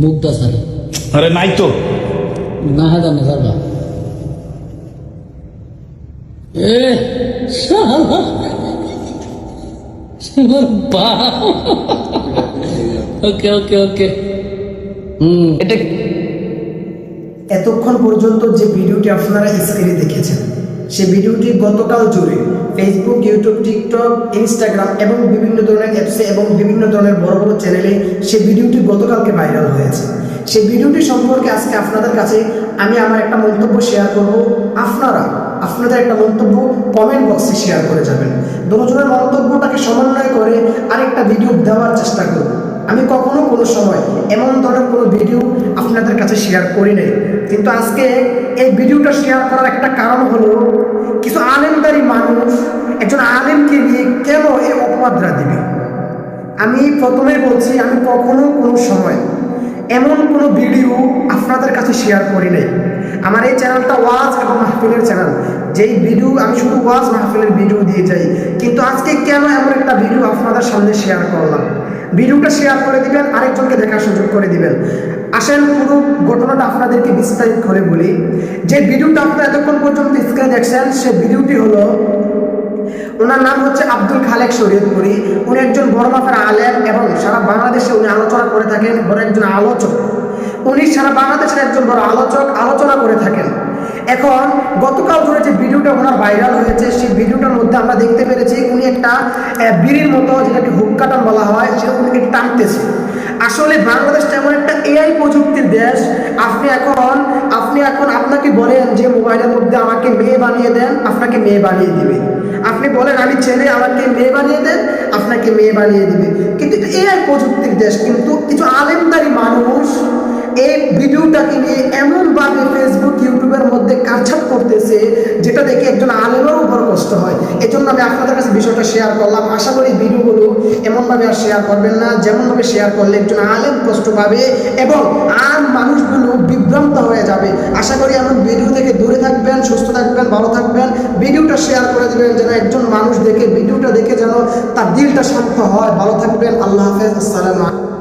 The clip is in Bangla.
মুক্তা স্যার আরে নাই তো না হাজার না স্যার এ শালা ওকে ওকে ওকে এটা এতক্ষণ পর্যন্ত যে ভিডিওটি আপনারা স্ক্রিনে দেখেছেন সেই ভিডিওটি গতকাল জুড়ে ফেসবুক, ইউটিউব, টিকটক, ইনস্টাগ্রাম এবং বিভিন্ন ধরনের অ্যাপসে এবং বিভিন্ন ধরনের বড় বড় চ্যানেলে সেই ভিডিওটি গতকালকে ভাইরাল হয়েছে। সেই ভিডিওটি সম্পর্কে আজকে আপনাদের কাছে আমি আমার একটা মন্তব্য শেয়ার করব। আপনাদের একটা মন্তব্য কমেন্ট বক্সে শেয়ার করে যাবেন। দুজনের মন্তব্যটাকে সমন্বয় করে আরেকটা ভিডিও দেওয়ার চেষ্টা করব। আমি কখনো কোনো সময় এমন ধরনের কোনো ভিডিও আপনাদের কাছে শেয়ার করি নাই, কিন্তু আজকে এই ভিডিওটা শেয়ার করার একটা কারণ হলো কিছু আলেমদারি মানুষ একজন আলেমকে নিয়ে কেন এই অপবাদরা দিবে। আমি প্রথমেই বলছি, আমি কখনো কোনো সময় এমন কোনো ভিডিও আপনাদের কাছে শেয়ার করি নাই। আমার এই চ্যানেলটা ওয়াজ এবং মাহফিলের চ্যানেল, যেই ভিডিও আমি শুধু ওয়াজ মাহফিলের ভিডিও দিয়ে যাই, কিন্তু আজকে কেন এমন একটা ভিডিও আপনাদের সামনে শেয়ার করলাম। ভিডিওটা শেয়ার করে দিবেন, আরেকজনকে দেখার সুযোগ করে দিবেন। আসেন পুরো ঘটনাটা আপনাদেরকে বিস্তারিত করে বলি। যে ভিডিওটা আপনারা এতক্ষণ পর্যন্ত স্ক্রিনে দেখছেন সে ভিডিওটি হলো, ওনার নাম হচ্ছে আব্দুল খালেক শরীয়তপুরী। উনি একজন বড় মাপের আলেম এবং সারা বাংলাদেশে উনি আলোচনা করে থাকেন, বড় একজন আলোচক। উনি সারা বাংলাদেশের একজন বড় আলোচনা করে থাকেন। এখন গতকাল ধরে যে ভিডিওটা ওনার ভাইরাল হয়েছে সেই ভিডিওটার মধ্যে আমরা দেখতে পেরেছি উনি একটা বিড়ির মতো, যেটাকে হুক্কাটান বলা হয়, সেটা উনি টানতেছে। আসলে বাংলাদেশটা এমন একটা এআই প্রযুক্তির দেশ। আপনি এখন আপনাকে বলেন যে মোবাইলের মধ্যে আমাকে মেয়ে বানিয়ে দেন, আপনাকে মেয়ে বানিয়ে দিবে। আপনি বলেন আমি ছেলে, আমাকে মেয়ে বানিয়ে দেন, আপনাকে মেয়ে বানিয়ে দিবে। কিন্তু এটা এআই প্রযুক্তির দেশ। কিন্তু কিছু আলেমদারি মানুষ এই ভিডিওটাকে নিয়ে এমনভাবে ফেসবুক, ইউটিউবের মধ্যে কাটছাট করতেছে, যেটা দেখে একজন আলেমেরও বড় কষ্ট হয়। এজন্য আমি আপনাদের কাছে বিষয়টা শেয়ার করলাম। আশা করি ভিডিওগুলো এমনভাবে আর শেয়ার করবেন না, যেমনভাবে শেয়ার করলে একজন আলেম কষ্ট পাবে এবং আম মানুষগুলো বিভ্রান্ত হয়ে যাবে। আশা করি এমন ভিডিও থেকে দূরে থাকবেন, সুস্থ থাকবেন, ভালো থাকবেন। ভিডিওটা শেয়ার করে দেবেন যেন একজন মানুষ দেখে, ভিডিওটা দেখে যেন তার দিলটা শান্ত হয়। ভালো থাকবেন। আল্লাহ হাফেজ। আসসালামু আলাইকুম।